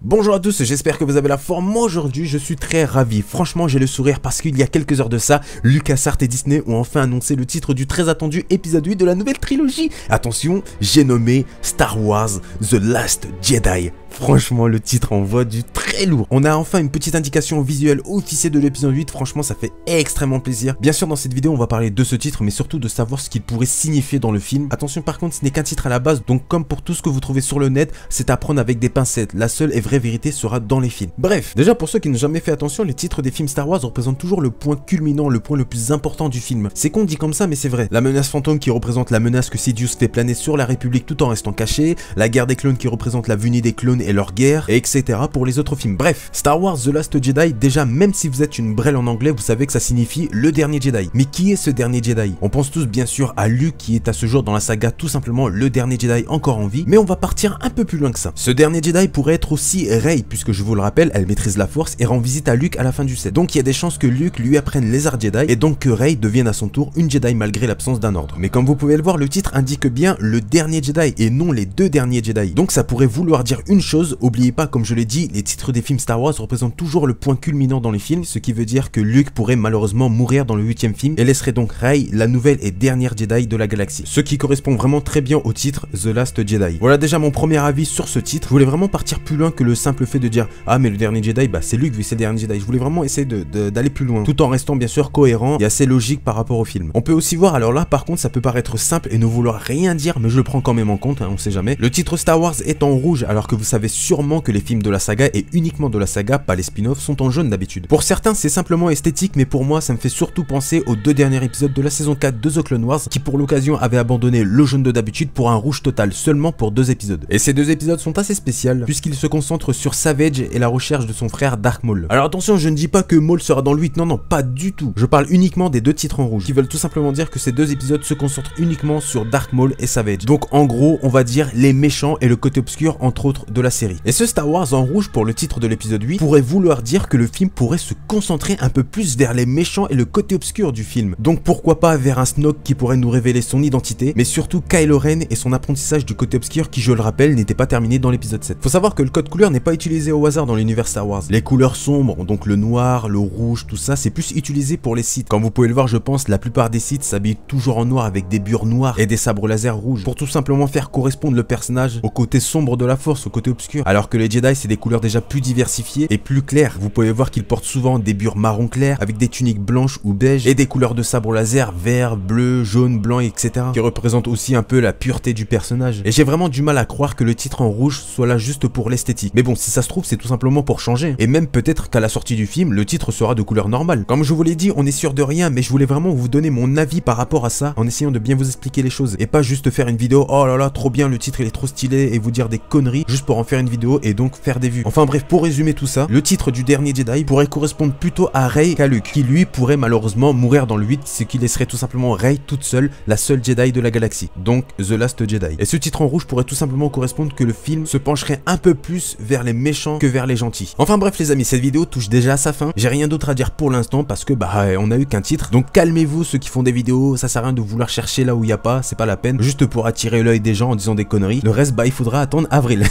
Bonjour à tous, j'espère que vous avez la forme. Moi aujourd'hui je suis très ravi, franchement j'ai le sourire parce qu'il y a quelques heures de ça, LucasArts et Disney ont enfin annoncé le titre du très attendu épisode 8 de la nouvelle trilogie. Attention, j'ai nommé Star Wars The Last Jedi. Franchement le titre envoie du très lourd. On a enfin une petite indication visuelle officielle de l'épisode 8, franchement ça fait extrêmement plaisir. Bien sûr dans cette vidéo on va parler de ce titre mais surtout de savoir ce qu'il pourrait signifier dans le film. Attention par contre ce n'est qu'un titre à la base, donc comme pour tout ce que vous trouvez sur le net, c'est à prendre avec des pincettes. La seule et vraie vérité sera dans les films. Bref, déjà pour ceux qui n'ont jamais fait attention, les titres des films Star Wars représentent toujours le point culminant, le point le plus important du film. C'est con dit comme ça mais c'est vrai. La menace fantôme qui représente la menace que Sidious fait planer sur la République tout en restant caché, la guerre des clones qui représente la venue des clones et leur guerre, et etc. pour les autres films. Bref, Star Wars The Last Jedi, déjà même si vous êtes une brêle en anglais, vous savez que ça signifie le dernier Jedi. Mais qui est ce dernier Jedi? On pense tous bien sûr à Luke qui est à ce jour dans la saga tout simplement le dernier Jedi encore en vie, mais on va partir un peu plus loin que ça. Ce dernier Jedi pourrait être aussi Rey, puisque je vous le rappelle, elle maîtrise la force et rend visite à Luke à la fin du set. Donc il y a des chances que Luke lui apprenne les arts Jedi et donc que Rey devienne à son tour une Jedi malgré l'absence d'un ordre. Mais comme vous pouvez le voir, le titre indique bien le dernier Jedi et non les deux derniers Jedi. Donc ça pourrait vouloir dire une chose, oubliez pas comme je l'ai dit, les titres des films Star Wars représentent toujours le point culminant dans les films, ce qui veut dire que Luke pourrait malheureusement mourir dans le 8e film et laisserait donc Rey la nouvelle et dernière Jedi de la galaxie. Ce qui correspond vraiment très bien au titre The Last Jedi. Voilà déjà mon premier avis sur ce titre. Je voulais vraiment partir plus loin que le simple fait de dire ah mais le dernier Jedi bah c'est Luke vu c'est le dernier Jedi. Je voulais vraiment essayer d'aller plus loin tout en restant bien sûr cohérent et assez logique par rapport au film. On peut aussi voir, alors là par contre ça peut paraître simple et ne vouloir rien dire mais je le prends quand même en compte, hein, on sait jamais. Le titre Star Wars est en rouge alors que vous savez sûrement que les films de la saga et uniquement de la saga, pas les spin-offs, sont en jaune d'habitude. Pour certains c'est simplement esthétique mais pour moi ça me fait surtout penser aux deux derniers épisodes de la saison 4 de The Clone Wars qui pour l'occasion avaient abandonné le jaune de d'habitude pour un rouge total seulement pour 2 épisodes. Et ces 2 épisodes sont assez spéciaux puisqu'ils se concentrent sur Savage et la recherche de son frère Darth Maul. Alors attention, je ne dis pas que Maul sera dans le 8, non pas du tout. Je parle uniquement des 2 titres en rouge qui veulent tout simplement dire que ces 2 épisodes se concentrent uniquement sur Darth Maul et Savage. Donc en gros on va dire les méchants et le côté obscur entre autres de la série. Et ce Star Wars en rouge pour le titre de l'épisode 8 pourrait vouloir dire que le film pourrait se concentrer un peu plus vers les méchants et le côté obscur du film. Donc pourquoi pas vers un Snoke qui pourrait nous révéler son identité, mais surtout Kylo Ren et son apprentissage du côté obscur qui, je le rappelle, n'était pas terminé dans l'épisode 7. Faut savoir que le code couleur n'est pas utilisé au hasard dans l'univers Star Wars. Les couleurs sombres, donc le noir, le rouge, tout ça, c'est plus utilisé pour les Sith. Comme vous pouvez le voir, je pense, la plupart des Sith s'habillent toujours en noir avec des bures noires et des sabres laser rouges pour tout simplement faire correspondre le personnage au côté sombre de la force, au côté obscur. Alors que les Jedi, c'est des couleurs déjà plus diversifiées et plus claires. Vous pouvez voir qu'ils portent souvent des bures marron clair avec des tuniques blanches ou beige et des couleurs de sabre laser vert, bleu, jaune, blanc, etc. qui représentent aussi un peu la pureté du personnage. Et j'ai vraiment du mal à croire que le titre en rouge soit là juste pour l'esthétique. Mais bon, si ça se trouve, c'est tout simplement pour changer. Et même peut-être qu'à la sortie du film, le titre sera de couleur normale. Comme je vous l'ai dit, on est sûr de rien, mais je voulais vraiment vous donner mon avis par rapport à ça en essayant de bien vous expliquer les choses. Et pas juste faire une vidéo, oh là là, trop bien, le titre il est trop stylé, et vous dire des conneries juste pour en faire une vidéo et donc faire des vues. Enfin bref, pour résumer tout ça, le titre du dernier Jedi pourrait correspondre plutôt à Rey qu'à Luke, qui lui pourrait malheureusement mourir dans le 8, ce qui laisserait tout simplement Rey toute seule, la seule Jedi de la galaxie, donc The Last Jedi. Et ce titre en rouge pourrait tout simplement correspondre que le film se pencherait un peu plus vers les méchants que vers les gentils. Enfin bref les amis, cette vidéo touche déjà à sa fin, j'ai rien d'autre à dire pour l'instant parce que bah on a eu qu'un titre, donc calmez-vous ceux qui font des vidéos, ça sert à rien de vouloir chercher là où il n'y a pas, c'est pas la peine, juste pour attirer l'œil des gens en disant des conneries, le reste bah il faudra attendre avril.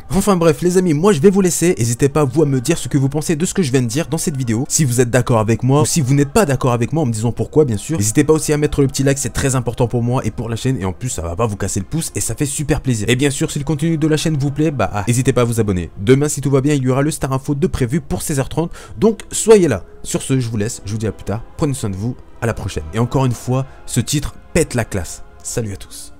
Enfin bref les amis, moi je vais vous laisser, n'hésitez pas vous à me dire ce que vous pensez de ce que je viens de dire dans cette vidéo, si vous êtes d'accord avec moi ou si vous n'êtes pas d'accord avec moi en me disant pourquoi bien sûr. N'hésitez pas aussi à mettre le petit like, c'est très important pour moi et pour la chaîne et en plus ça va pas vous casser le pouce et ça fait super plaisir. Et bien sûr si le contenu de la chaîne vous plaît, bah n'hésitez pas à vous abonner. Demain si tout va bien il y aura le Star Info de prévu pour 16h30, donc soyez là. Sur ce je vous laisse, je vous dis à plus tard, prenez soin de vous, à la prochaine. Et encore une fois, ce titre pète la classe. Salut à tous.